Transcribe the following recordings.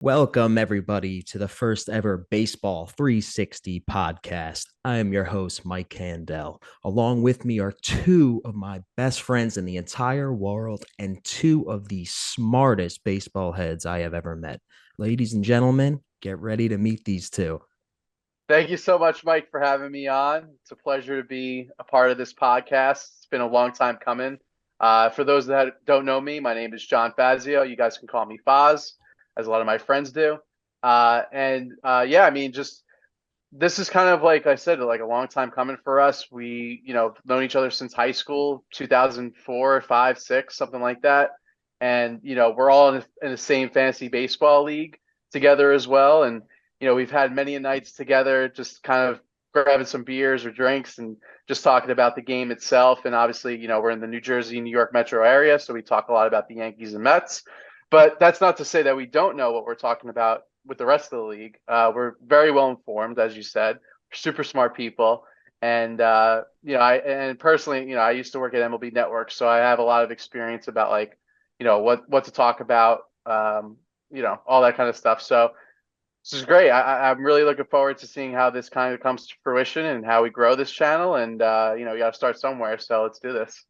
Welcome, everybody, to the first ever Baseball 360 podcast. I am your host, Mike Candell. Along with me are two of my best friends in the entire world and two of the smartest baseball heads I have ever met. Ladies and gentlemen, get ready to meet these two. Thank you so much, Mike, for having me on. It's a pleasure to be a part of this podcast. It's been a long time coming. For those that don't know me, my name is John Fazio. You guys can call me Faz, as a lot of my friends do. Yeah, I mean, just this is kind of like I said, like a long time coming for us. We, known each other since high school, 2004, 5, 6, something like that. And, we're all in the same fantasy baseball league together as well. And, we've had many nights together, just kind of grabbing some beers or drinks and just talking about the game itself. And obviously, we're in the New Jersey, New York metro area. So we talk a lot about the Yankees and Mets. But that's not to say that we don't know what we're talking about with the rest of the league. We're very well informed, as you said. We're super smart people, and I personally, I used to work at MLB Network, so I have a lot of experience about like, what to talk about, all that kind of stuff. So this is great. I'm really looking forward to seeing how this kind of comes to fruition and how we grow this channel. And you got to start somewhere. So let's do this.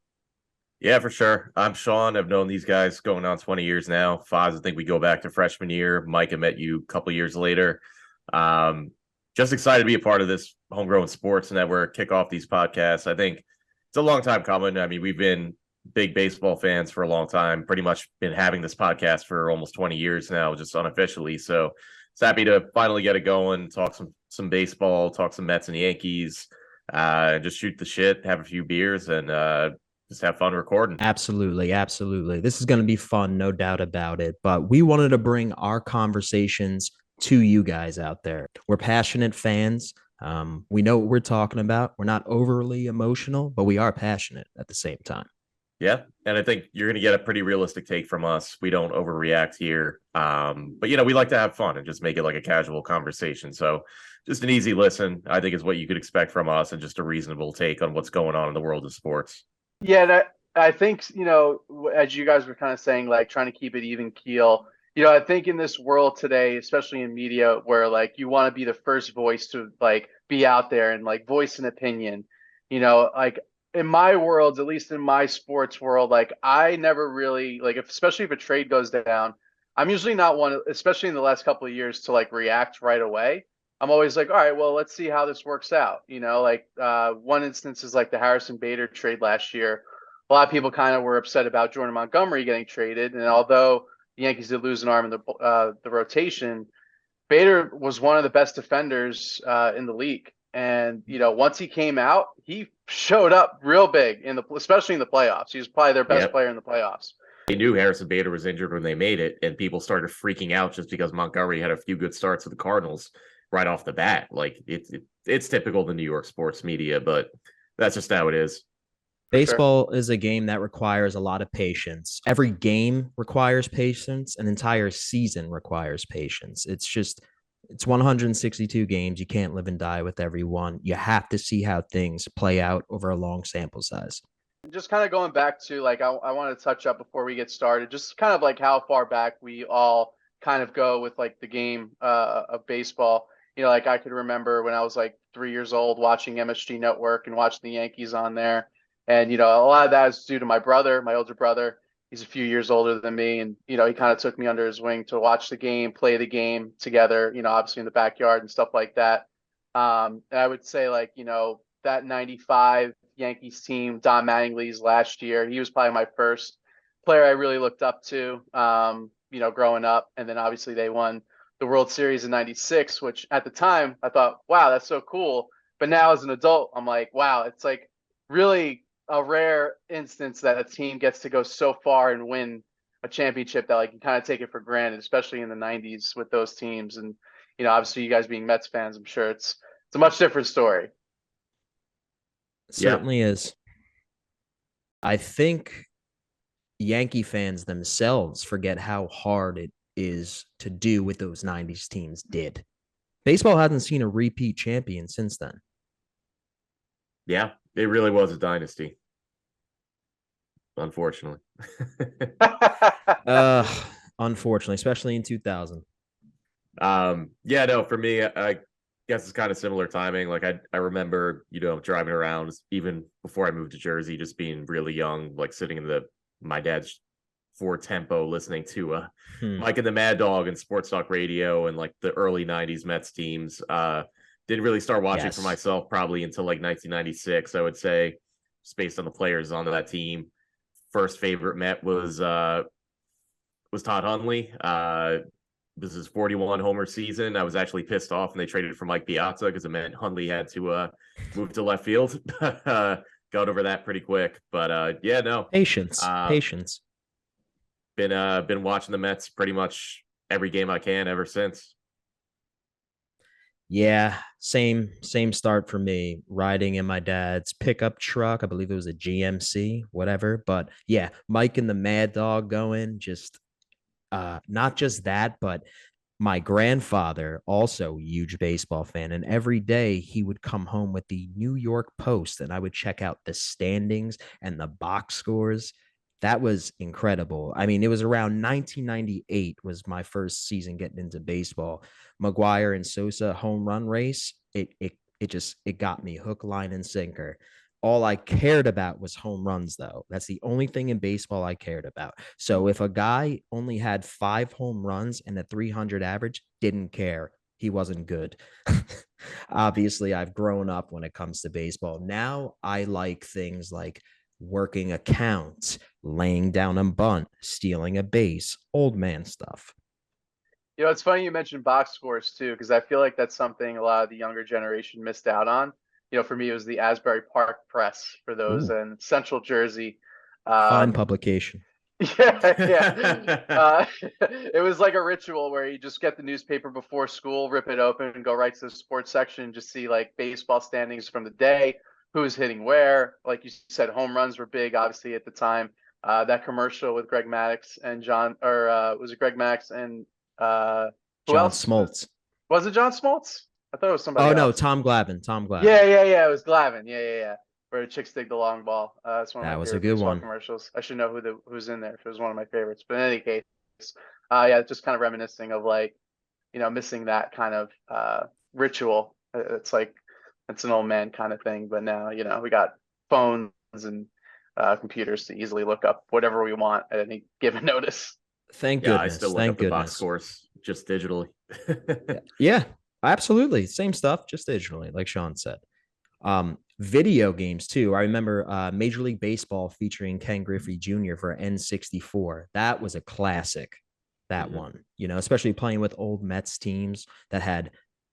Yeah, for sure. I'm Sean. I've known these guys going on 20 years now. Foz, I think we go back to freshman year. Mike, I met you a couple years later. Um, just excited to be a part of this Homegrown Sports Network, kick off these podcasts. I think it's a long time coming. I mean, we've been big baseball fans for a long time, pretty much been having this podcast for almost 20 years now, just unofficially. So it's happy to finally get it going, talk some baseball, talk some Mets and Yankees, just shoot the shit, have a few beers, and just have fun recording. Absolutely. Absolutely. This is going to be fun, no doubt about it. But we wanted to bring our conversations to you guys out there. We're passionate fans. We know what we're talking about. We're not overly emotional, but we are passionate at the same time. Yeah, and I think you're going to get a pretty realistic take from us. We don't overreact here, but we like to have fun and just make it like a casual conversation. So, just an easy listen, I think, is what you could expect from us, and just a reasonable take on what's going on in the world of sports. Yeah, and I think, as you guys were kind of saying, like trying to keep it even keel, I think in this world today, especially in media, where like you want to be the first voice to like be out there and like voice an opinion, like in my world, at least in my sports world, like I never really like, especially if a trade goes down, I'm usually not one, especially in the last couple of years, to like react right away. I'm always like, all right, well, let's see how this works out. Like one instance is like the Harrison Bader trade last year. A lot of people kind of were upset about Jordan Montgomery getting traded, and although the Yankees did lose an arm in the rotation, Bader was one of the best defenders in the league. And once he came out, he showed up real big especially in the playoffs. He was probably their best player in the playoffs. They knew Harrison Bader was injured when they made it, and people started freaking out just because Montgomery had a few good starts with the Cardinals right off the bat. Like it's typical of the New York sports media, but that's just how it is. Baseball is a game that requires a lot of patience. Every game requires patience. An entire season requires patience. It's 162 games. You can't live and die with every one. You have to see how things play out over a long sample size. Just kind of going back to like, I want to touch up before we get started, just kind of like how far back we all kind of go with like the game of baseball. Like I could remember when I was like 3 years old watching MSG Network and watching the Yankees on there. And, a lot of that is due to my brother, my older brother. He's a few years older than me. And, he kind of took me under his wing to watch the game, play the game together, obviously in the backyard and stuff like that. And I would say like, that 95 Yankees team, Don Mattingly's last year, he was probably my first player I really looked up to, growing up. And then obviously they won the World Series in 96, which at the time I thought, wow, that's so cool. But now as an adult, I'm like, wow, it's like really a rare instance that a team gets to go so far and win a championship that like you kind of take it for granted, especially in the 90s with those teams. And, obviously you guys being Mets fans, I'm sure it's a much different story. Certainly is. I think Yankee fans themselves forget how hard it is to do what those 90s teams did. Baseball hasn't seen a repeat champion since then. Yeah, it really was a dynasty. Unfortunately. Unfortunately, especially in 2000. Yeah, no, for me, I guess it's kind of similar timing. Like I remember, driving around even before I moved to Jersey, just being really young, like sitting in my dad's Ford Tempo, listening to Hmm. Mike and the Mad Dog and Sports Talk Radio and like the early '90s Mets teams. Didn't really start watching for Yes. myself probably until like 1996, I would say, just based on the players on that team. First favorite Met was Todd Hundley. This is 41 homer season. I was actually pissed off, and they traded for Mike Piazza because it meant Hundley had to move to left field. Got over that pretty quick, but yeah, no. Patience. Been watching the Mets pretty much every game I can ever since. Yeah, same start for me. Riding in my dad's pickup truck. I believe it was a GMC, whatever. But yeah, Mike and the Mad Dog going. Just not just that, but my grandfather, also a huge baseball fan, and every day he would come home with the New York Post, and I would check out the standings and the box scores. That was incredible. I mean, it was around 1998 was my first season getting into baseball. McGuire and Sosa home run race. It got me hook, line, and sinker. All I cared about was home runs, though. That's the only thing in baseball I cared about. So if a guy only had 5 home runs and a 300 average, didn't care. He wasn't good. Obviously, I've grown up when it comes to baseball. Now I like things like working accounts, laying down a bunt, stealing a base, old man stuff. It's funny you mentioned box scores too, because I feel like that's something a lot of the younger generation missed out on. For me, it was the Asbury Park Press for those Ooh, in Central Jersey. fine Um, publication. yeah, yeah. It was like a ritual where you just get the newspaper before school, rip it open, and go right to the sports section, and just see like baseball standings from the day, who's hitting where. Like you said, home runs were big, obviously at the time. That commercial with Greg Maddux and John, or was it Greg Maddux and uh, who John else? Smoltz. Was it John Smoltz? I thought it was somebody Oh no, else. Tom Glavine. Tom Yeah, Glavine. yeah, yeah. It was Glavine. Yeah, yeah, yeah. Where the chicks dig the long ball. That's one of my That was a favorite good baseball one. commercials. I should know who's in there if it was one of my favorites. But in any case, yeah, just kind of reminiscing of like, missing that kind of ritual. It's like it's an old man kind of thing. But now, we got phones and computers to easily look up whatever we want at any given notice. Thank Yeah, I still goodness. look up Thank the box goodness. scores just digitally. Yeah, absolutely. Same stuff, just digitally, like Sean said. Video games too. I remember Major League Baseball featuring Ken Griffey Jr. for N64. That was a classic. That Mhm. one, especially playing with old Mets teams that had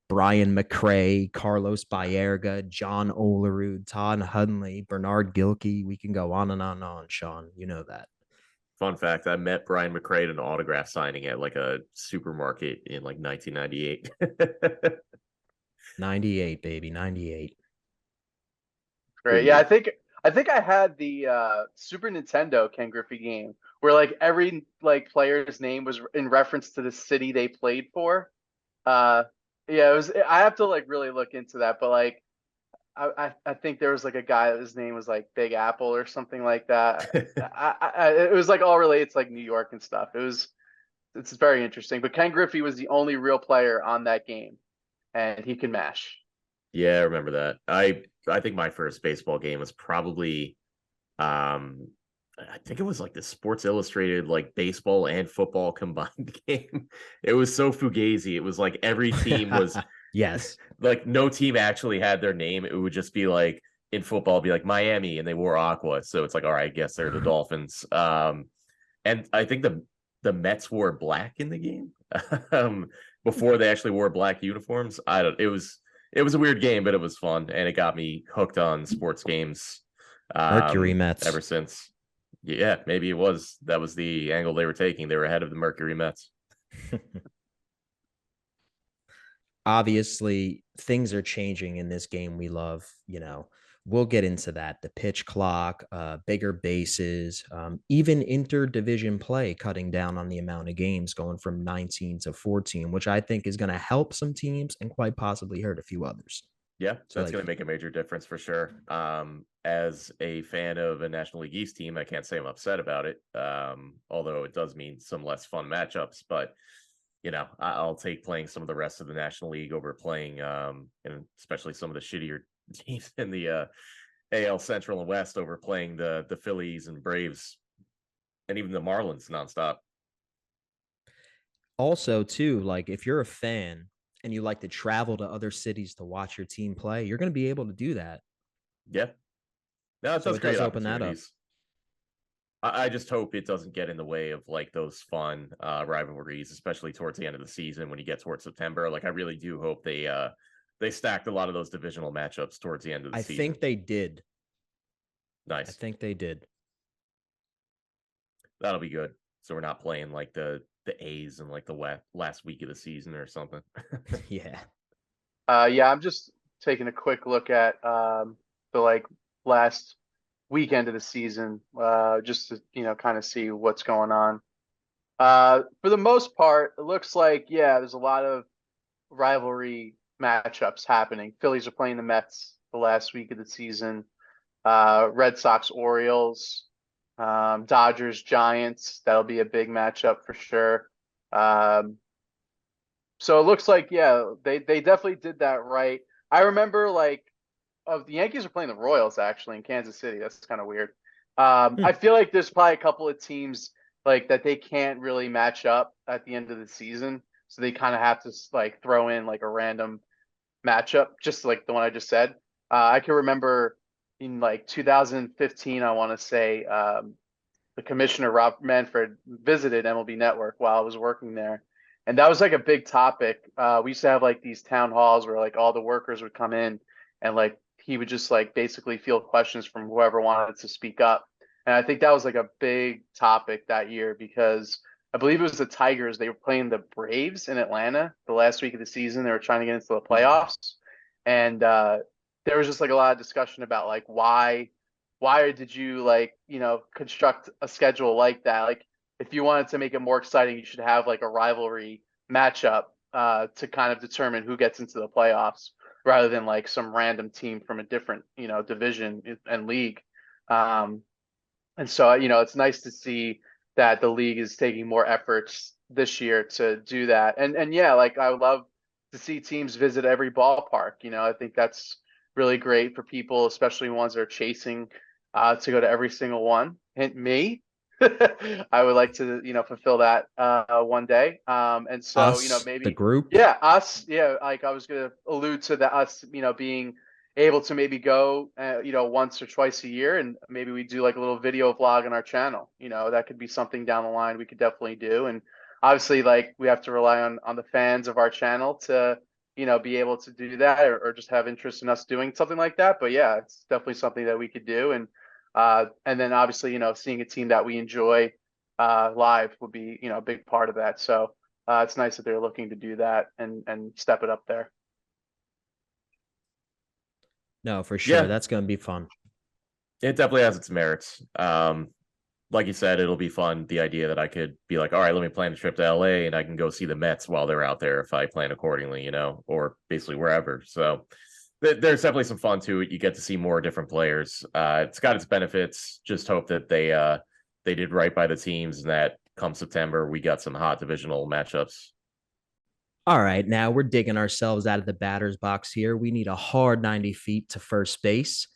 Brian McRae, Carlos Baerga, John Olerud, Todd Hundley, Bernard Gilkey. We can go on and on and on, Sean. You know that. Fun fact, I met Brian McRae at an autograph signing at like a supermarket in like 1998. 98, baby, 98. Great. Good Yeah, I year. think I think I had the Super Nintendo Ken Griffey game where like every like player's name was in reference to the city they played for. Uh yeah, it was I have to like really look into that, but like I think there was like a guy that his name was like Big Apple or something like that. It was like all related to like New York and stuff. It's very interesting. But Ken Griffey was the only real player on that game, and he can mash. Yeah, I remember that. I think my first baseball game was probably um I think it was like the Sports Illustrated like baseball and football combined game. It was so fugazi. It was like every team was Yes. like no team actually had their name. It would just be like in football, be like Miami, and they wore aqua. So it's like, all right, I guess they're the Dolphins. And I think the Mets wore black in the game um, before they actually wore black uniforms. I don't. It was a weird game, but it was fun, and it got me hooked on sports games Mercury Mets. ever since. Yeah, maybe it was that was the angle they were taking. They were ahead of the Mercury Mets. Obviously, things are changing in this game we love. We'll get into that. The pitch clock, bigger bases, even interdivision play cutting down on the amount of games going from 19 to 14, which I think is going to help some teams and quite possibly hurt a few others. Yeah, So, that's like, going to make a major difference for sure. As a fan of a National League East team, I can't say I'm upset about it. Although it does mean some less fun matchups, but I'll take playing some of the rest of the National League over playing, and especially some of the shittier teams in the AL Central and West over playing the Phillies and Braves and even the Marlins nonstop. Also, too, like if you're a fan and you like to travel to other cities to watch your team play, you're going to be able to do that. Yeah. No, it So does it create does open that up. opportunities. I just hope it doesn't get in the way of like those fun rivalries, especially towards the end of the season when you get towards September. Like I really do hope they stacked a lot of those divisional matchups towards the end of the I season. think they did. I Nice. think they did. That'll be good. So we're not playing like the A's in like the last week of the season or something. Yeah. Yeah, I'm just taking a quick look at the like last weekend of the season, just to kind of see what's going on. For the most part, it looks like there's a lot of rivalry matchups happening. Phillies are playing the Mets the last week of the season. Red Sox, Orioles, Dodgers, Giants. That'll be a big matchup for sure. So it looks like they definitely did that right. I remember like the Yankees are playing the Royals actually in Kansas City. That's kind of weird. I feel like there's probably a couple of teams like that they can't really match up at the end of the season, so they kind of have to like throw in like a random matchup, just like the one I just said. I can remember in like 2015, I want to say the commissioner Rob Manfred visited MLB Network while I was working there, and that was like a big topic. We used to have like these town halls where like all the workers would come in, and like he would just like basically field questions from whoever wanted to speak up. And I think that was like a big topic that year because I believe it was the Tigers. They were playing the Braves in Atlanta the last week of the season. They were trying to get into the playoffs, and there was just like a lot of discussion about like why did you like construct a schedule like that? Like if you wanted to make it more exciting, you should have like a rivalry matchup to kind of determine who gets into the playoffs rather than like some random team from a different division and league. Um, and so it's nice to see that the league is taking more efforts this year to do that. And yeah, like I would love to see teams visit every ballpark. I think that's really great for people, especially ones that are chasing to go to every single one. Hint me. I would like to, fulfill that one day. And so, Us, the maybe, group. yeah, us, yeah, like I was gonna allude to the us, being able to maybe go, once or twice a year, and maybe we do like a little video vlog on our channel. That could be something down the line we could definitely do. And obviously, like we have to rely on the fans of our channel to, be able to do that or just have interest in us doing something like that. But yeah, it's definitely something that we could do. And then obviously, seeing a team that we enjoy live would be, a big part of that. So it's nice that they're looking to do that and step it up there. No, for sure. Yeah, That's going to be fun. it definitely has its merits. Like you said, it'll be fun. The idea that I could be like, all right, let me plan a trip to LA and I can go see the Mets while they're out there if I plan accordingly, or basically wherever. So there's definitely some fun to it. You get to see more different players. It's got its benefits. Just hope that they did right by the teams and that come September, we got some hot divisional matchups. All right, now we're digging ourselves out of the batter's box here. We need a hard 90 feet to first base.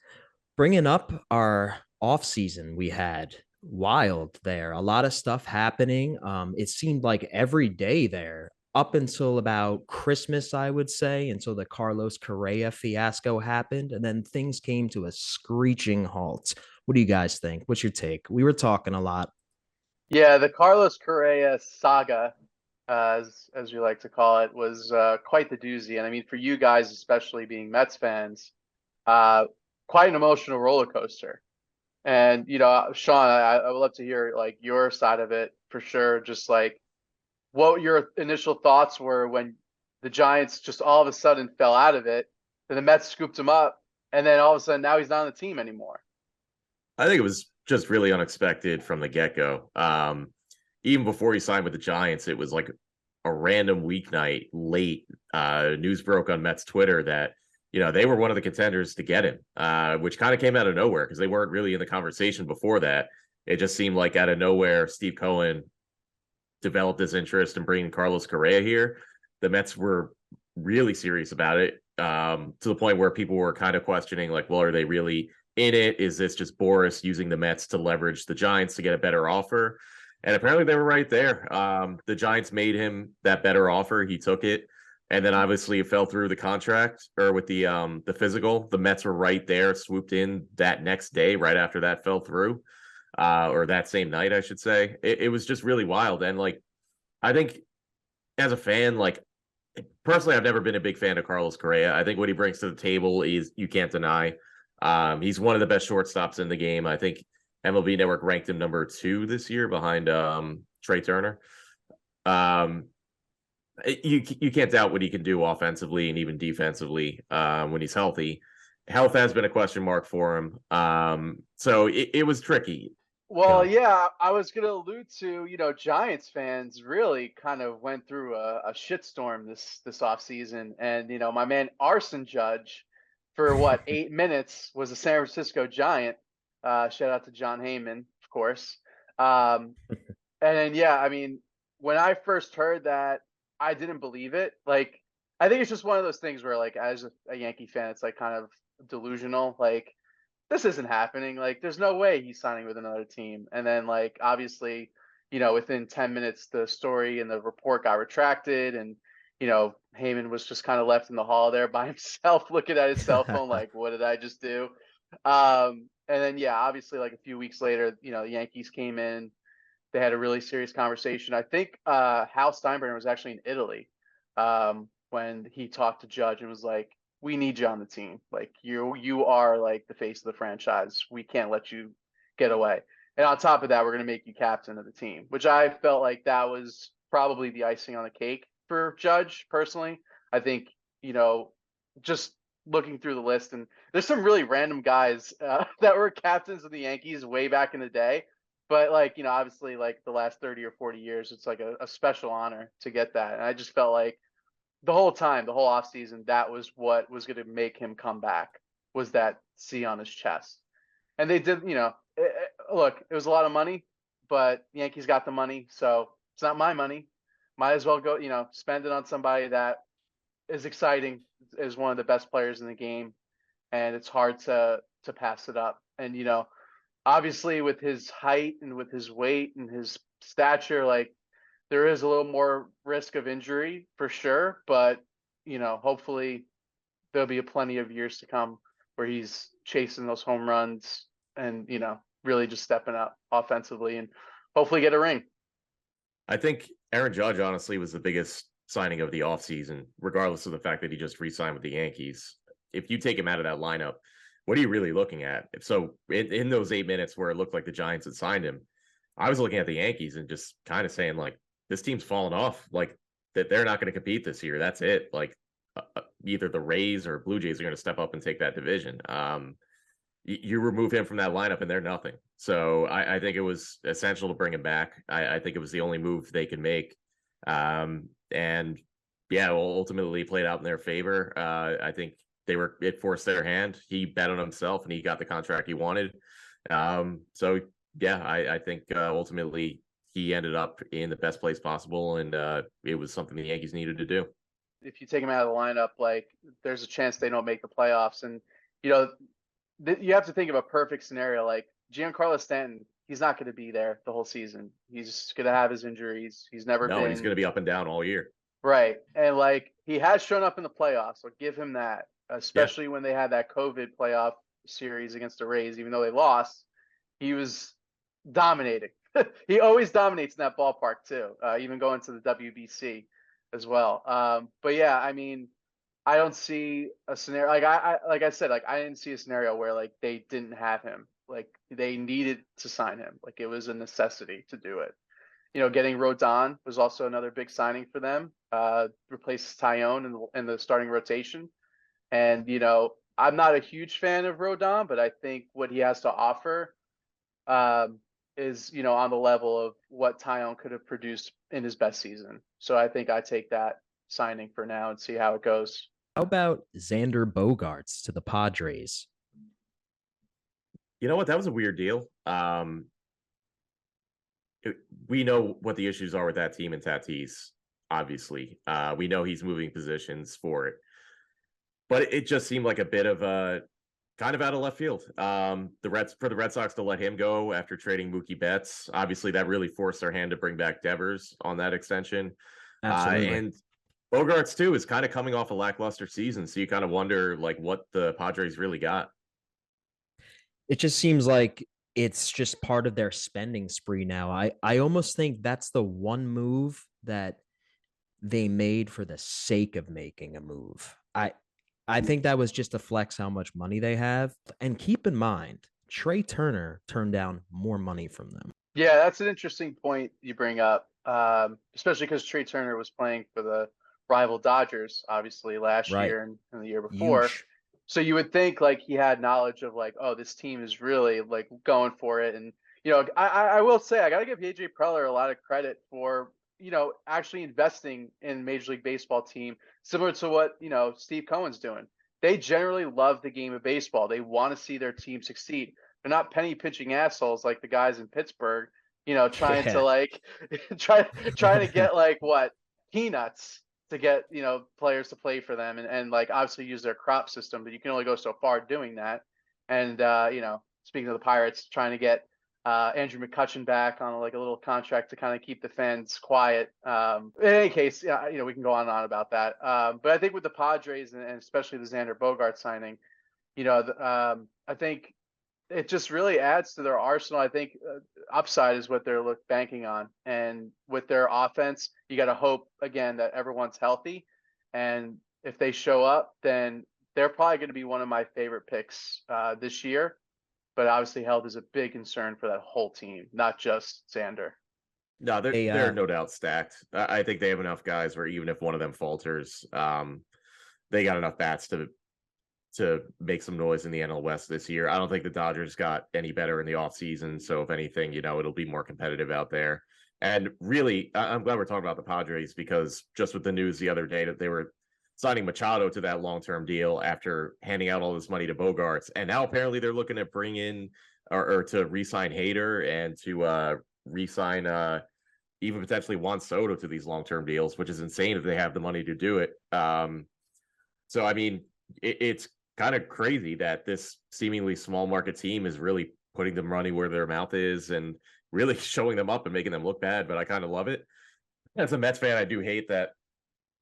Bringing up our offseason we had wild there. A lot of stuff happening. It seemed like every day there up until about Christmas, I would say, until the Carlos Correa fiasco happened. And then things came to a screeching halt. What do you guys think? What's your take? We were talking a lot. Yeah, the Carlos Correa saga, as we like to call it, was quite the doozy. And I mean, for you guys, especially being Mets fans, uh, quite an emotional roller coaster. And Sean, I would love to hear like your side of it for sure. Just like what your initial thoughts were when the Giants just all of a sudden fell out of it, then the Mets scooped him up, and then all of a sudden now he's not on the team anymore. I think it was just really unexpected from the get-go. Even before he signed with the Giants, it was like a random weeknight late. News broke on Mets Twitter that they were one of the contenders to get him, which kind of came out of nowhere because they weren't really in the conversation before that. It just seemed like out of nowhere, Steve Cohen developed this interest in bringing Carlos Correa here, the Mets were really serious about it, to the point where people were kind of questioning, like, well, are they really in it? Is this just Boris using the Mets to leverage the Giants to get a better offer? And apparently they were right there. The Giants made him that better offer. He took it. And then obviously it fell through the contract or with the physical. The Mets were right there, swooped in that next day, right after that fell through, or that same night, I should say. It was just really wild. And like, I think as a fan, like personally, I've never been a big fan of Carlos Correa. I think what he brings to the table is you can't deny. He's one of the best shortstops in the game. I think MLB Network ranked him number 2 this year behind Trey Turner. You can't doubt what he can do offensively and even defensively when he's healthy. Health has been a question mark for him. So it was tricky. Well, yeah, I was going to allude to, Giants fans really kind of went through a shitstorm this offseason. And, my man Arson Judge, for what, 8 minutes, was a San Francisco Giant. Shout out to John Heyman, of course. And then, yeah, I mean, when I first heard that, I didn't believe it. Like, I think it's just one of those things where, like, as a Yankee fan, it's like kind of delusional. Like, this isn't happening. Like, there's no way he's signing with another team. And then, like, obviously, within 10 minutes, the story and the report got retracted. And, Heyman was just kind of left in the hall there by himself, looking at his cell phone, like, what did I just do? And then, yeah, obviously, like a few weeks later, the Yankees came in. They had a really serious conversation. I think Hal Steinbrenner was actually in Italy when he talked to Judge and was like, we need you on the team. Like you are like the face of the franchise. We can't let you get away. And on top of that, we're going to make you captain of the team, which I felt like that was probably the icing on the cake for Judge personally. I think, just looking through the list, and there's some really random guys that were captains of the Yankees way back in the day. But like, obviously like the last 30 or 40 years, it's like a special honor to get that. And I just felt like the whole time, the whole offseason, that was what was going to make him come back, was that C on his chest. And they did, look, it was a lot of money, but the Yankees got the money. So it's not my money. Might as well go, spend it on somebody that is exciting, is one of the best players in the game. And it's hard to pass it up. And, obviously with his height and with his weight and his stature, like there is a little more risk of injury for sure, but hopefully there'll be plenty of years to come where he's chasing those home runs and really just stepping up offensively and hopefully get a ring. I think Aaron Judge honestly was the biggest signing of the offseason, regardless of the fact that he just re-signed with the Yankees. If you take him out of that lineup, what are you really looking at? So in those 8 minutes where it looked like the Giants had signed him, I was looking at the Yankees and just kind of saying, like, this team's fallen off, like that they're not going to compete this year. That's it. Like either the Rays or Blue Jays are going to step up and take that division. You remove him from that lineup and they're nothing. So I think it was essential to bring him back. I think it was the only move they could make. And yeah, well, ultimately played out in their favor. I think it forced their hand. He bet on himself and he got the contract he wanted. So yeah, I think ultimately he ended up in the best place possible, and it was something the Yankees needed to do. If you take him out of the lineup, like there's a chance they don't make the playoffs. And, you have to think of a perfect scenario. Like Giancarlo Stanton, he's not going to be there the whole season. He's going to have his injuries. He's never been. He's going to be up and down all year. Right. And like he has shown up in the playoffs. So give him that, especially when they had that COVID playoff series against the Rays, even though they lost, he was dominating. He always dominates in that ballpark too, even going to the WBC as well. But yeah, I mean, I don't see a scenario like I said, like I didn't see a scenario where like they didn't have him. Like they needed to sign him. Like it was a necessity to do it. Getting Rodon was also another big signing for them. Replaces Tyone in the starting rotation. And I'm not a huge fan of Rodon, but I think what he has to offer is on the level of what Tyone could have produced in his best season. So I think I take that signing for now and see how it goes. How about Xander Bogaerts to the Padres? You know what? That was a weird deal. we know what the issues are with that team and Tatis. Obviously, we know he's moving positions for it, but it just seemed like a bit of a kind of out of left field. The Red Sox to let him go after trading Mookie Betts, obviously that really forced their hand to bring back Devers on that extension. Absolutely. And Bogarts too is kind of coming off a lackluster season, so you kind of wonder like what the Padres really got. It just seems like it's just part of their spending spree now. I almost think that's the one move that they made for the sake of making a move. I think that was just to flex how much money they have. And keep in mind, Trey Turner turned down more money from them. Yeah, that's an interesting point you bring up, especially because Trey Turner was playing for the rival Dodgers, obviously last Right. year and the year before. Huge. So you would think like he had knowledge of like, oh, this team is really like going for it. And, I will say I got to give AJ Preller a lot of credit for, actually investing in Major League Baseball team, similar to what, Steve Cohen's doing. They generally love the game of baseball. They want to see their team succeed. They're not penny pinching assholes like the guys in Pittsburgh, trying to like trying to get like what peanuts to get players to play for them and like obviously use their crop system, but you can only go so far doing that. And speaking of the Pirates, trying to get Andrew McCutchen back on like a little contract to kind of keep the fans quiet. In any case, yeah, we can go on and on about that. But I think with the Padres and especially the Xander Bogart signing, I think it just really adds to their arsenal. I think upside is what they're banking on, and with their offense, you got to hope again that everyone's healthy, and if they show up, then they're probably going to be one of my favorite picks this year. But obviously, health is a big concern for that whole team, not just Xander. No, they're no doubt stacked. I think they have enough guys where even if one of them falters, they got enough bats to make some noise in the NL West this year. I don't think the Dodgers got any better in the offseason. So if anything, it'll be more competitive out there. And really, I'm glad we're talking about the Padres because just with the news the other day that they were signing Machado to that long-term deal after handing out all this money to Bogarts. And now apparently they're looking to bring in or to re-sign Hader and to re-sign even potentially Juan Soto to these long-term deals, which is insane if they have the money to do it. So, I mean, it's kind of crazy that this seemingly small market team is really putting the money where their mouth is and really showing them up and making them look bad. But I kind of love it. As a Mets fan, I do hate that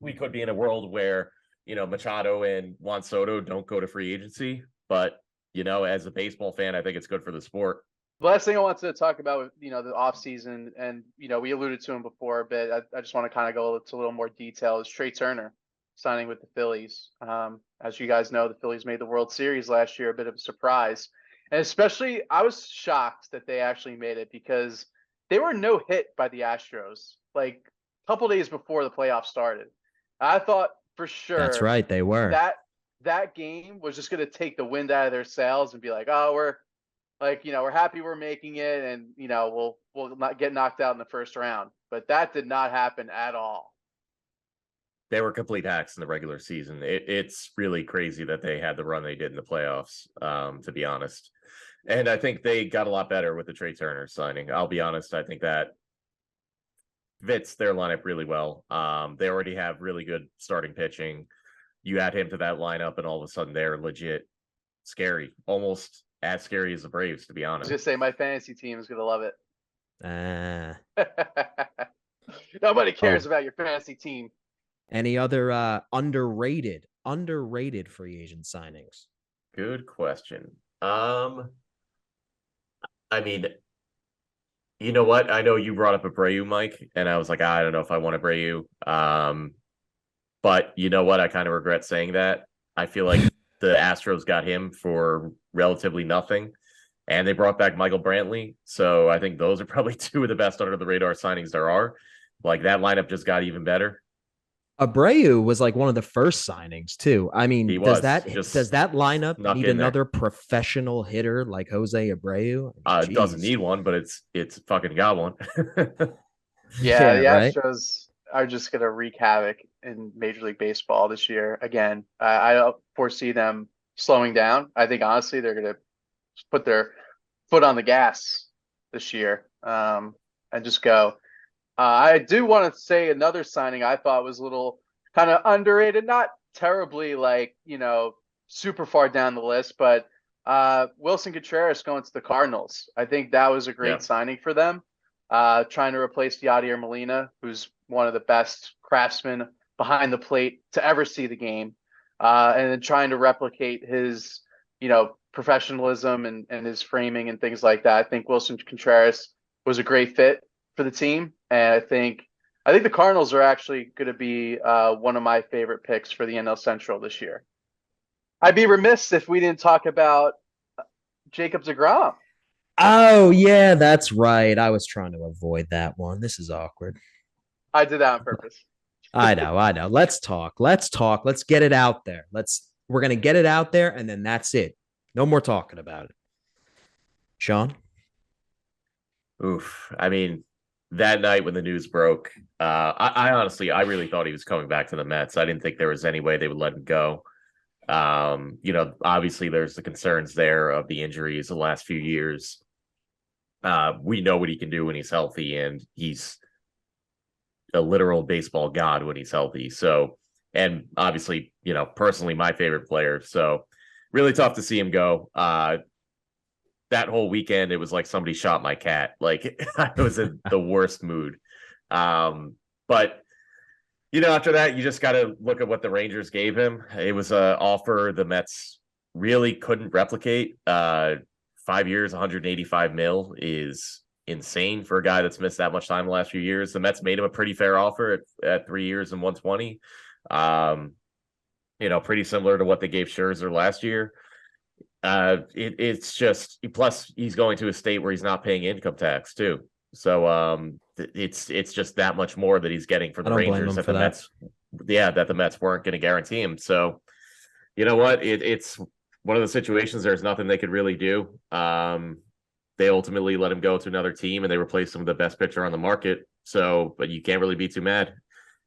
we could be in a world where, Machado and Juan Soto don't go to free agency. But, as a baseball fan, I think it's good for the sport. The last thing I wanted to talk about, the offseason, and, we alluded to him before, but I just want to kind of go into a little more detail, is Trey Turner signing with the Phillies. As you guys know, the Phillies made the World Series last year, a bit of a surprise. And especially, I was shocked that they actually made it because they were no hit by the Astros, like a couple days before the playoffs started. I thought for sure That's right, they were. That game was just going to take the wind out of their sails and be like, oh, we're happy we're making it, and we'll not get knocked out in the first round. But that did not happen at all. They were complete hacks in the regular season. It's really crazy that they had the run they did in the playoffs, to be honest. And I think they got a lot better with the Trey Turner signing. I'll be honest, I think that fits their lineup really well. They already have really good starting pitching. You add him to that lineup, and all of a sudden they're legit scary, almost as scary as the Braves, to be I was honest. going to say my fantasy team is going to love it. Nobody cares about your fantasy team. Any other underrated free agent signings? Good question. I mean, you know what? I know you brought up Abreu, Mike, and I was like, I don't know if I want Abreu. But you know what? I kind of regret saying that. I feel like the Astros got him for relatively nothing, and they brought back Michael Brantley. So I think those are probably two of the best under the radar signings there are. Like that lineup just got even better. Abreu was like one of the first signings too. I mean, does that lineup need another professional hitter like Jose Abreu? It doesn't need one, but it's fucking got one. Yeah, the Astros are just gonna wreak havoc in Major League Baseball this year. Again, I don't foresee them slowing down. I think honestly they're gonna put their foot on the gas this year. and just go. I do want to say another signing I thought was a little kind of underrated, not terribly super far down the list, but Wilson Contreras going to the Cardinals. I think that was a Yeah. great signing for them. Trying to replace Yadier Molina, who's one of the best craftsmen behind the plate to ever see the game, and then trying to replicate his, professionalism and his framing and things like that. I think Wilson Contreras was a great fit for the team, and I think the Cardinals are actually going to be one of my favorite picks for the NL Central this year. I'd be remiss if we didn't talk about Jacob deGrom. Oh, yeah, that's right. I was trying to avoid that one. This is awkward. I did that on purpose. I know. Let's talk. Let's get it out there. We're going to get it out there, and then that's it. No more talking about it. Sean? Oof. I mean, that night when the news broke, I honestly, I really thought he was coming back to the Mets. I didn't think there was any way they would let him go. Obviously there's the concerns there of the injuries the last few years. We know what he can do when he's healthy, and he's a literal baseball god when he's healthy. So, and obviously, personally my favorite player. So really tough to see him go. That whole weekend, it was like somebody shot my cat. Like I was in the worst mood. But after that, you just got to look at what the Rangers gave him. It was an offer the Mets really couldn't replicate. 5 years, 185 mil is insane for a guy that's missed that much time the last few years. The Mets made him a pretty fair offer at 3 years and 120. Pretty similar to what they gave Scherzer last year. It's just, plus he's going to a state where he's not paying income tax too. So it's just that much more that he's getting from the Rangers that the Mets, that the Mets weren't going to guarantee him. So you know what? It's one of the situations there's nothing they could really do. They ultimately let him go to another team, and they replaced him with the best pitcher on the market. So, but you can't really be too mad.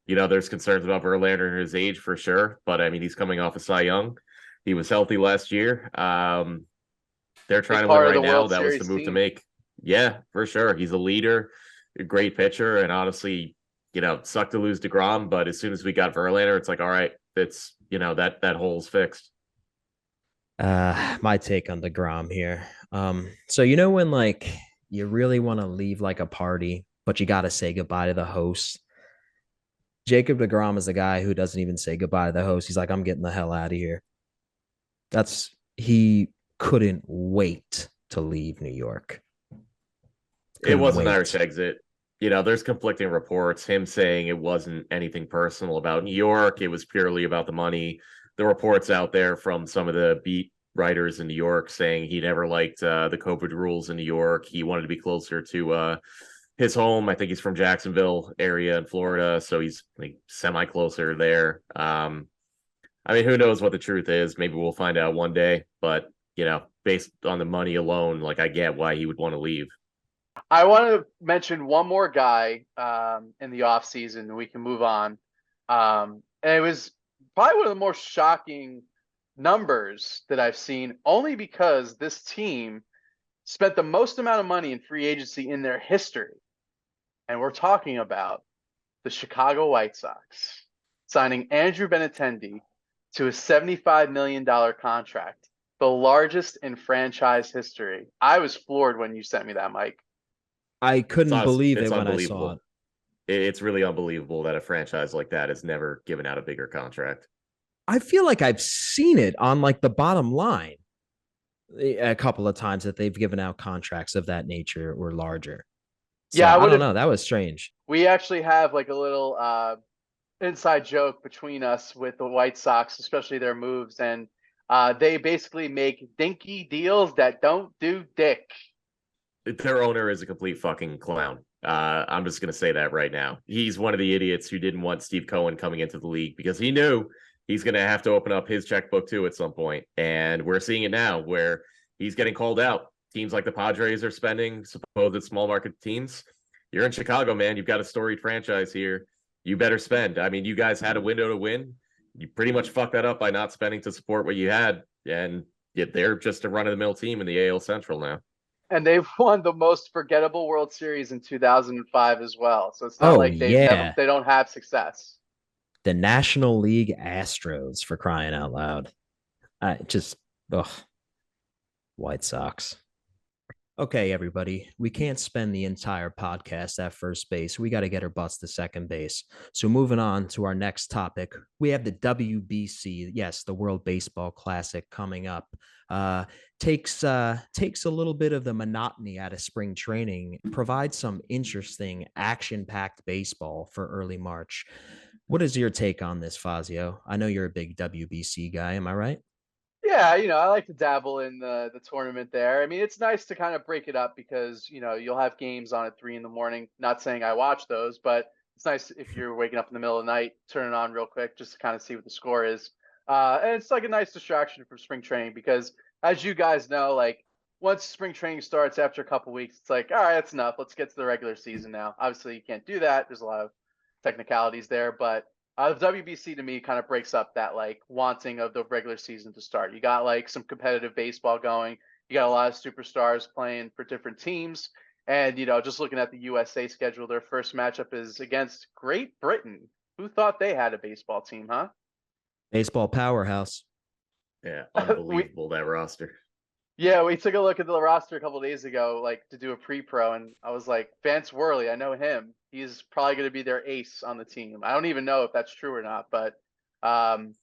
There's concerns about Verlander and his age for sure, but I mean, he's coming off a Cy Young. He was healthy last year. They're trying to win right now. That was the move to make. Yeah, for sure. He's a leader, a great pitcher, and honestly, sucked to lose DeGrom. But as soon as we got Verlander, it's like, all right, it's that hole's fixed. My take on DeGrom here. So when you really want to leave a party, but you got to say goodbye to the host. Jacob deGrom is the guy who doesn't even say goodbye to the host. He's like, I'm getting the hell out of here. He couldn't wait to leave New York. It wasn't an Irish exit. There's conflicting reports. Him saying it wasn't anything personal about New York. It was purely about the money. The reports out there from some of the beat writers in New York saying he never liked the COVID rules in New York. He wanted to be closer to his home. I think he's from Jacksonville area in Florida, so he's semi closer there. I mean, who knows what the truth is? Maybe we'll find out one day. But based on the money alone, I get why he would want to leave. I want to mention one more guy in the offseason, and we can move on. And it was probably one of the more shocking numbers that I've seen, only because this team spent the most amount of money in free agency in their history. And we're talking about the Chicago White Sox signing Andrew Benintendi to a $75 million contract, the largest in franchise history. I was floored when you sent me that, Mike. I couldn't believe it when I saw it. It's really unbelievable that a franchise like that has never given out a bigger contract. I feel like I've seen it on the bottom line a couple of times that they've given out contracts of that nature or larger. So, yeah, I don't know. That was strange. We actually have a little inside joke between us with the White Sox, especially their moves, and they basically make dinky deals that don't do dick. Their owner is a complete fucking clown. I'm just going to say that right now. He's one of the idiots who didn't want Steve Cohen coming into the league because he knew he's going to have to open up his checkbook too at some point. And we're seeing it now where he's getting called out. Teams like the Padres are spending, supposed small market teams. You're in Chicago, man. You've got a storied franchise here. You better spend. I mean, you guys had a window to win. You pretty much fucked that up by not spending to support what you had. And yet they're just a run-of-the-mill team in the AL Central now. And they've won the most forgettable World Series in 2005 as well. So it's not Oh like yeah, they don't have success. the National League Astros, for crying out loud. I just ugh, White Sox. Okay, everybody, we can't spend the entire podcast at first base. We got to get our butts to second base. So, moving on to our next topic, we have the WBC. Yes, the World Baseball Classic coming up. Takes a little bit of the monotony out of spring training, provides some interesting action-packed baseball for early March. What is your take on this, Fazio? I know you're a big WBC guy. Am I right? Yeah, I like to dabble in the tournament there. I mean, it's nice to kind of break it up because, you'll have games on at 3 in the morning. Not saying I watch those, but it's nice if you're waking up in the middle of the night, turn it on real quick just to kind of see what the score is. And it's like a nice distraction from spring training because, as you guys know, like once spring training starts after a couple weeks, it's like, all right, that's enough. Let's get to the regular season now. Obviously, you can't do that. There's a lot of technicalities there, but the WBC to me kind of breaks up that like wanting of the regular season to start. You got like some competitive baseball going. You got a lot of superstars playing for different teams. And, just looking at the USA schedule, their first matchup is against Great Britain. Who thought they had a baseball team, huh? Baseball powerhouse. Yeah, we unbelievable that roster. Yeah, we took a look at the roster a couple of days ago, like to do a pre-pro, and I was like, Vance Worley, I know him. He's probably going to be their ace on the team. I don't even know if that's true or not, but um,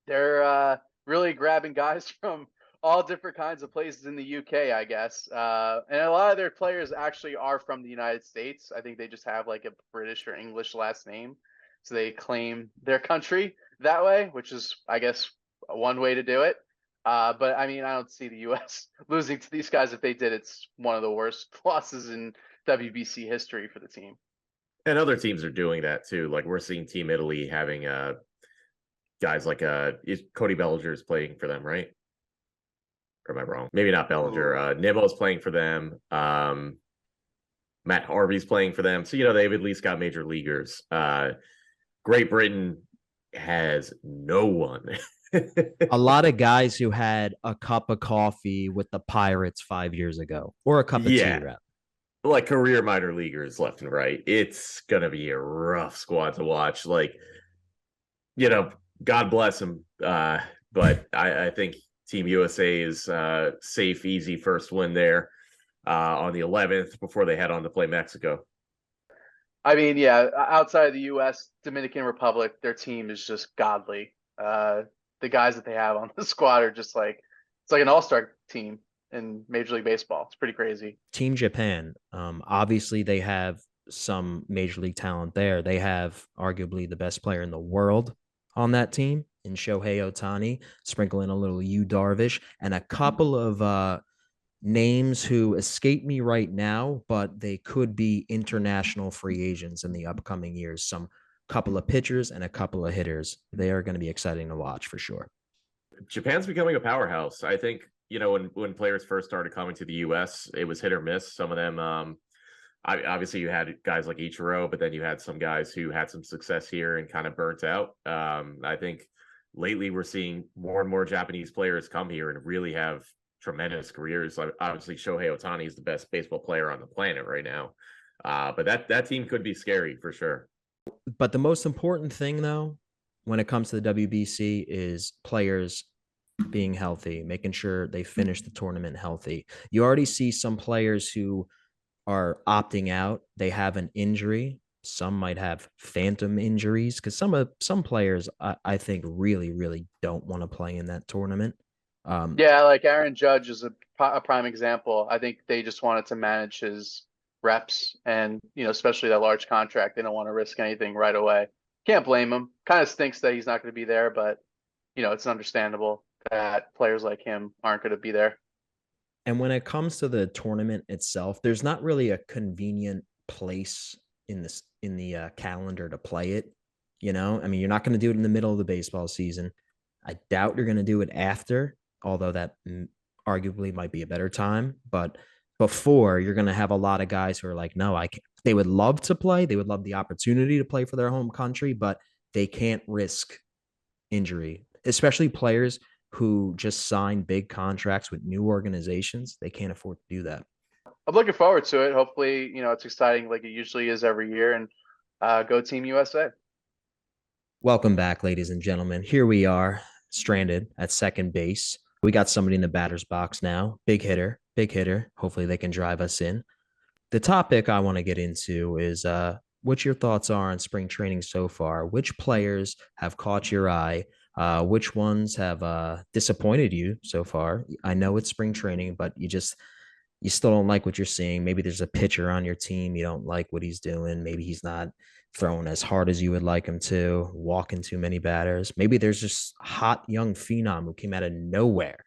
they're really grabbing guys from all different kinds of places in the UK, I guess. And a lot of their players actually are from the United States. I think they just have like a British or English last name, so they claim their country that way, which is, I guess, one way to do it. But I mean, I don't see the U.S. losing to these guys. If they did, it's one of the worst losses in WBC history for the team. And other teams are doing that too. Like we're seeing Team Italy having guys like Cody Bellinger is playing for them, right? Or am I wrong? Maybe not Bellinger. Ooh. Nimmo's playing for them. Matt Harvey's playing for them. So, they've at least got major leaguers. Great Britain has no one. A lot of guys who had a cup of coffee with the Pirates 5 years ago, or a cup of tea, Yeah. rather. Like career minor leaguers left and right. It's going to be a rough squad to watch. Like, God bless him. But I think Team USA is safe, easy first win there on the 11th before they head on to play Mexico. I mean, yeah, outside of the U.S., Dominican Republic, their team is just godly. The guys that they have on the squad are just like, it's like an all-star team in Major League Baseball. It's pretty crazy. Team Japan, obviously they have some major league talent there. They have arguably the best player in the world on that team in Shohei Ohtani, sprinkle in a little Yu Darvish, and a couple of names who escape me right now, but they could be international free agents in the upcoming years. Some couple of pitchers and a couple of hitters. They are going to be exciting to watch for sure. Japan's becoming a powerhouse. I think, when players first started coming to the US, it was hit or miss. Some of them, obviously you had guys like Ichiro, but then you had some guys who had some success here and kind of burnt out. I think lately we're seeing more and more Japanese players come here and really have tremendous careers. Obviously, Shohei Ohtani is the best baseball player on the planet right now. But that team could be scary for sure. But the most important thing, though, when it comes to the WBC is players being healthy, making sure they finish the tournament healthy. You already see some players who are opting out. They have an injury. Some might have phantom injuries because some players I think really don't want to play in that tournament. Yeah, like Aaron Judge is a prime example. I think they just wanted to manage his reps and, especially that large contract. They don't want to risk anything right away. Can't blame him. Kind of stinks that he's not going to be there, but, it's understandable that players like him aren't going to be there. And when it comes to the tournament itself, there's not really a convenient place in the calendar to play it. I mean, you're not going to do it in the middle of the baseball season. I doubt you're going to do it after, although that arguably might be a better time. But before, you're going to have a lot of guys who are like, no, I can't. They would love to play. They would love the opportunity to play for their home country, but they can't risk injury, especially players who just sign big contracts with new organizations. They can't afford to do that. I'm looking forward to it. Hopefully, it's exciting like it usually is every year. And go Team USA. Welcome back, ladies and gentlemen. Here we are, stranded at second base. We got somebody in the batter's box now. Big hitter, big hitter. Hopefully, they can drive us in. The topic I want to get into is what your thoughts are on spring training so far. Which players have caught your eye? Which ones have disappointed you so far? I know it's spring training, but you still don't like what you're seeing. Maybe there's a pitcher on your team. You don't like what he's doing. Maybe he's not throwing as hard as you would like him to, walking too many batters. Maybe there's just hot young phenom who came out of nowhere.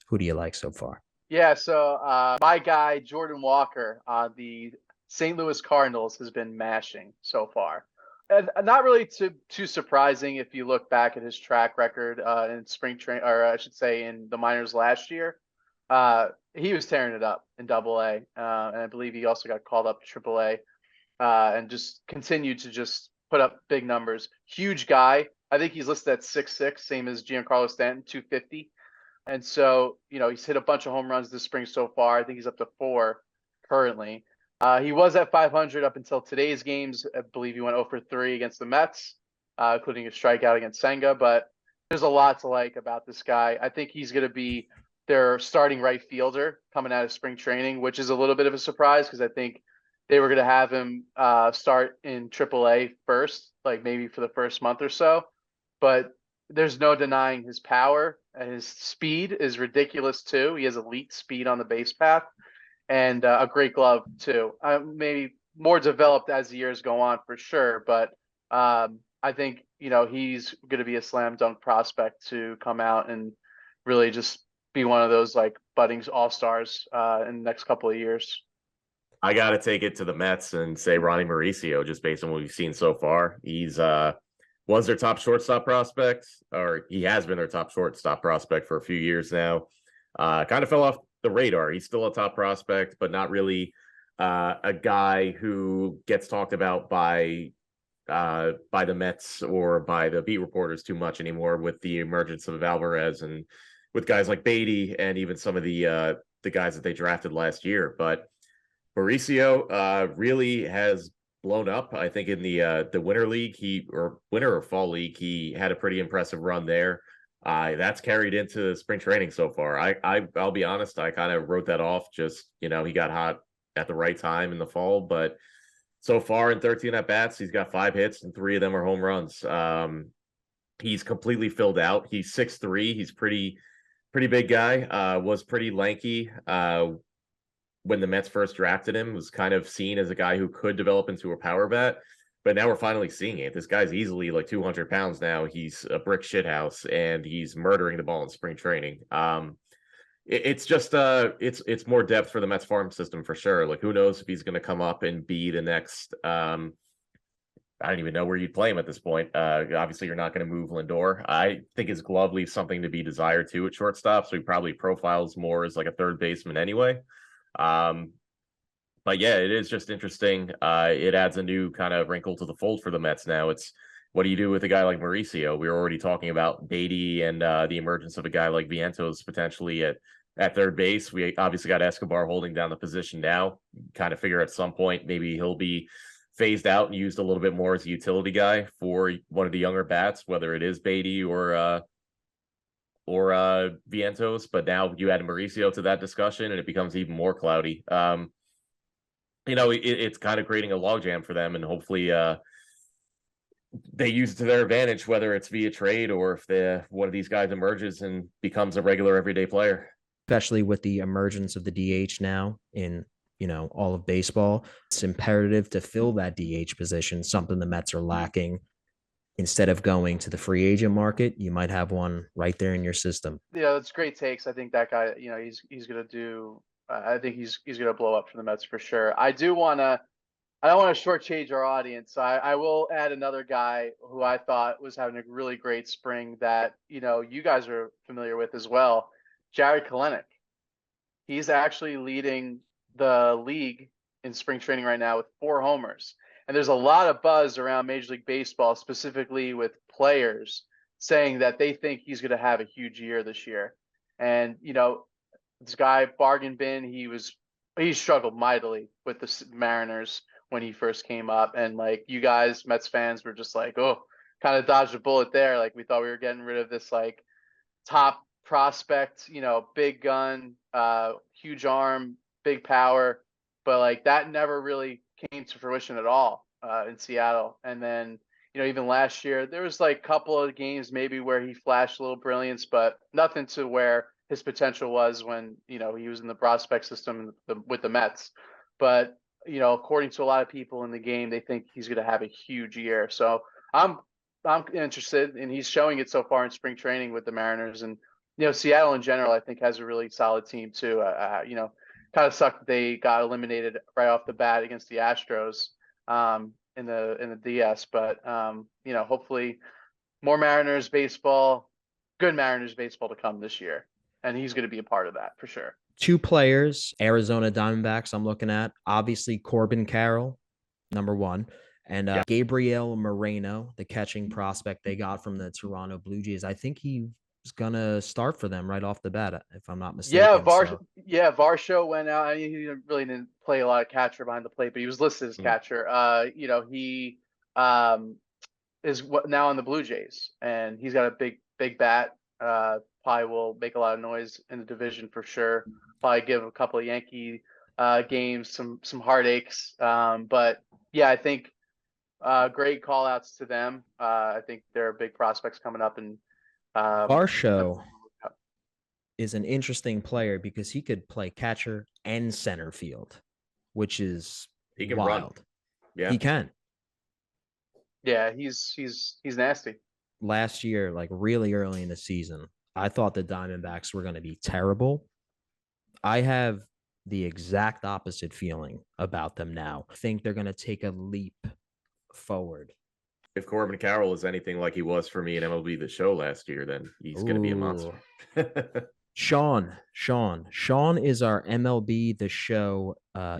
Who do you like so far? Yeah, so my guy Jordan Walker on the St. Louis Cardinals has been mashing so far. And not really too surprising if you look back at his track record in spring training, or I should say in the minors last year. He was tearing it up in Double-A, and I believe he also got called up to Triple-A, and just continued to just put up big numbers. Huge guy. I think he's listed at 6'6", same as Giancarlo Stanton, 250. And so, he's hit a bunch of home runs this spring so far. I think he's up to 4 currently. He was at 500 up until today's games. I believe he went 0 for 3 against the Mets, including a strikeout against Senga. But there's a lot to like about this guy. I think he's going to be their starting right fielder coming out of spring training, which is a little bit of a surprise because I think they were going to have him start in AAA first, like maybe for the first month or so. But there's no denying his power. His speed is ridiculous too. He has elite speed on the base path and a great glove too. Maybe more developed as the years go on for sure, but I think he's going to be a slam dunk prospect to come out and really just be one of those like budding all-stars in the next couple of years. I got to take it to the Mets and say Ronnie Mauricio, just based on what we've seen so far. He's was their top shortstop prospect, or he has been their top shortstop prospect for a few years now. Kind of fell off the radar. He's still a top prospect, but not really a guy who gets talked about by the Mets or by the beat reporters too much anymore, with the emergence of Alvarez and with guys like Beatty and even some of the guys that they drafted last year. But Mauricio really has blown up. I think in the winter league, winter or fall league, he had a pretty impressive run there. That's carried into spring training so far. I'll be honest, I kind of wrote that off. Just he got hot at the right time in the fall, but so far in 13 at bats, he's got 5 hits and 3 of them are home runs. He's completely filled out. He's 6'3". He's pretty big guy. Was pretty lanky. When the Mets first drafted him, was kind of seen as a guy who could develop into a power bat, but now we're finally seeing it. This guy's easily like 200 pounds now. He's a brick shithouse, and he's murdering the ball in spring training. It's just it's more depth for the Mets farm system for sure. Like, who knows if he's going to come up and be the next. I don't even know where you'd play him at this point. Obviously, you're not going to move Lindor. I think his glove leaves something to be desired too at shortstop, so he probably profiles more as like a third baseman anyway. But yeah, it is just interesting. It adds a new kind of wrinkle to the fold for the Mets now. It's, what do you do with a guy like Mauricio? We were already talking about Beatty and the emergence of a guy like Vientos potentially at third base. We obviously got Escobar holding down the position now. Kind of figure at some point maybe he'll be phased out and used a little bit more as a utility guy for one of the younger bats, whether it is Beatty or Vientos. But now you add Mauricio to that discussion and it becomes even more cloudy. It's kind of creating a logjam for them, and hopefully they use it to their advantage, whether it's via trade or if one of these guys emerges and becomes a regular everyday player. Especially with the emergence of the DH now in all of baseball, it's imperative to fill that DH position, something the Mets are lacking. Instead of going to the free agent market, you might have one right there in your system. Yeah, that's great takes. I think that guy, he's going to do. I think he's going to blow up for the Mets for sure. I don't want to shortchange our audience. I will add another guy who I thought was having a really great spring that you guys are familiar with as well, Jarred Kelenic. He's actually leading the league in spring training right now with 4 homers. And there's a lot of buzz around Major League Baseball, specifically with players saying that they think he's going to have a huge year this year. And, this guy bargain bin. He struggled mightily with the Mariners when he first came up, and like you guys, Mets fans, were just like, oh, kind of dodged a bullet there. Like we thought we were getting rid of this like top prospect, big gun, huge arm, big power, but like that never really came to fruition at all in Seattle. And then, even last year, there was like a couple of games maybe where he flashed a little brilliance, but nothing to where his potential was when, he was in the prospect system with the Mets. But, according to a lot of people in the game, they think he's going to have a huge year. So I'm interested, and he's showing it so far in spring training with the Mariners. And Seattle in general, I think, has a really solid team too. Kind of sucked that they got eliminated right off the bat against the Astros in the DS, but hopefully more Mariners baseball, good Mariners baseball to come this year, and he's going to be a part of that for sure. Two players, Arizona Diamondbacks, I'm looking at. Obviously, Corbin Carroll, number one. And Gabriel Moreno, the catching prospect they got from the Toronto Blue Jays. I think he's going to start for them right off the bat, if I'm not mistaken. Varsho went out. I mean, he really didn't play a lot of catcher behind the plate, but he was listed as catcher. He is now on the Blue Jays, and he's got a big bat. Probably will make a lot of noise in the division for sure. Probably give a couple of Yankee games some heartaches. But yeah, I think great call outs to them. I think there are big prospects coming up, and Varsho is an interesting player because he could play catcher and center field, which is wild. Run. Yeah, he can. Yeah, he's nasty. Last year, like really early in the season, I thought the Diamondbacks were going to be terrible. I have the exact opposite feeling about them now. I think they're going to take a leap forward. If Corbin Carroll is anything like he was for me in MLB The Show last year, then he's going to be a monster. Sean is our MLB The Show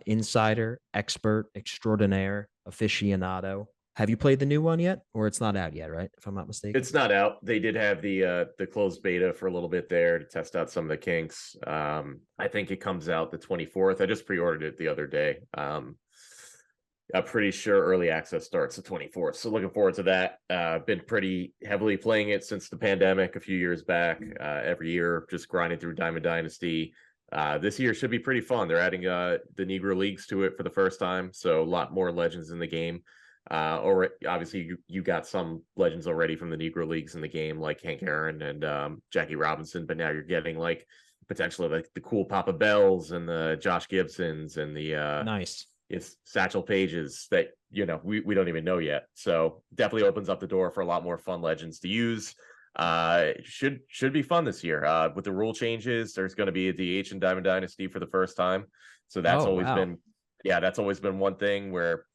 insider, expert, extraordinaire, aficionado. Have you played the new one yet, or it's not out yet, right? If I'm not mistaken, it's not out. They did have the closed beta for a little bit there to test out some of the kinks. I think it comes out the 24th. I just pre-ordered it the other day. I'm pretty sure early access starts the 24th. So looking forward to that. Been pretty heavily playing it since the pandemic a few years back. Every year, just grinding through Diamond Dynasty. This year should be pretty fun. They're adding the Negro Leagues to it for the first time. So a lot more legends in the game. Or obviously you got some legends already from the Negro Leagues in the game, like Hank Aaron and Jackie Robinson. But now you're getting like potentially like the cool Papa Bells and the Josh Gibsons and the nice. It's Satchel Pages that, we don't even know yet. So definitely opens up the door for a lot more fun legends to use. Should be fun this year. With the rule changes, there's going to be a DH in Diamond Dynasty for the first time. So that's that's always been one thing where,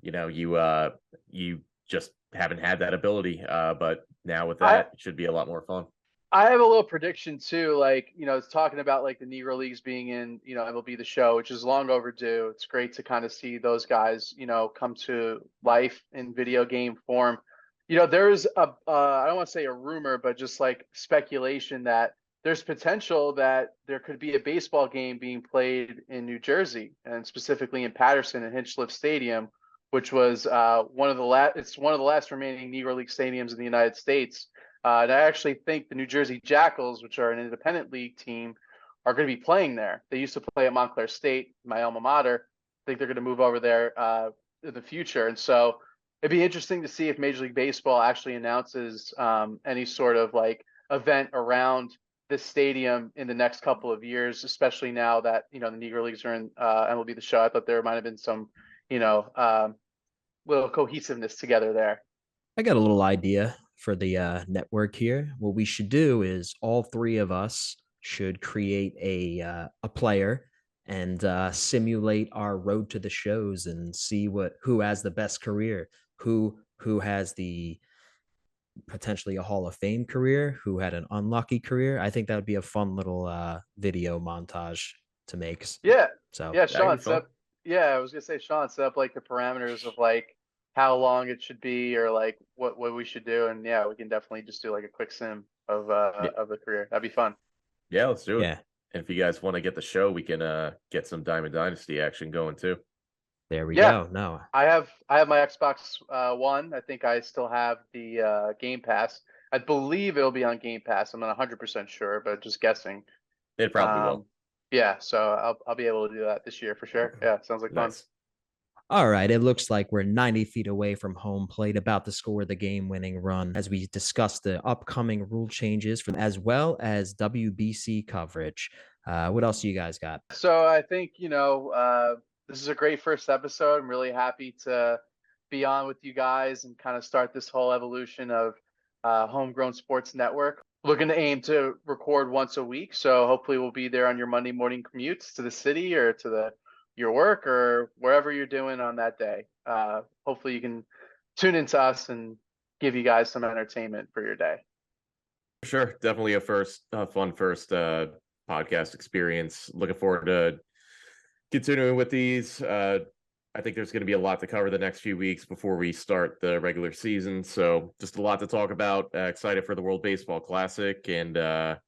you just haven't had that ability. But now with that, it should be a lot more fun. I have a little prediction too, like, it's talking about like the Negro Leagues being in, MLB The Show, which is long overdue. It's great to kind of see those guys, come to life in video game form. There's I don't want to say a rumor, but just like speculation that there's potential that there could be a baseball game being played in New Jersey, and specifically in Patterson and Hinchliffe Stadium, which was one of the last remaining Negro League stadiums in the United States. And I actually think the New Jersey Jackals, which are an independent league team, are going to be playing there. They used to play at Montclair State, my alma mater. I think they're going to move over there in the future. And so it'd be interesting to see if Major League Baseball actually announces any sort of like event around this stadium in the next couple of years, especially now that, the Negro Leagues are in MLB The Show. I thought there might have been some, little cohesiveness together there. I got a little idea for the network here. What we should do is all three of us should create a player and simulate our road to the shows and see who has the best career, who has the potentially a Hall of Fame career, who had an unlucky career. I think that would be a fun little video montage to make. Yeah. So yeah, Sean, I was gonna say, Sean, set up like the parameters of like how long it should be or like what we should do, and yeah, we can definitely just do like a quick sim of the career. That'd be fun. Yeah, let's do it. Yeah, And if you guys want to get the show, we can get some Diamond Dynasty action going too. There we go. No, I have my Xbox One. I think I still have the Game Pass. I believe it'll be on Game Pass. I'm not 100% sure, but just guessing. It probably will. Yeah, so I'll be able to do that this year for sure. Yeah, sounds like fun. Nice. all right, it looks like we're 90 feet away from home plate, about to score the game-winning run as we discuss the upcoming rule changes as well as WBC coverage. What else do you guys got? So I think, this is a great first episode. I'm really happy to be on with you guys and kind of start this whole evolution of HomeGrown Sports Network. Looking to aim to record once a week. So hopefully we'll be there on your Monday morning commutes to the city or to your work or wherever you're doing on that day. Hopefully you can tune into us and give you guys some entertainment for your day. Sure. Definitely a fun first podcast experience. Looking forward to continuing with these. I think there's going to be a lot to cover the next few weeks before we start the regular season. So just a lot to talk about. Excited for the World Baseball Classic and to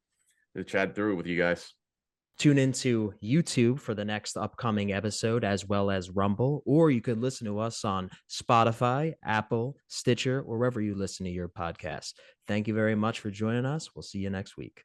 chat through it with you guys. Tune into YouTube for the next upcoming episode, as well as Rumble, or you could listen to us on Spotify, Apple, Stitcher, or wherever you listen to your podcasts. Thank you very much for joining us. We'll see you next week.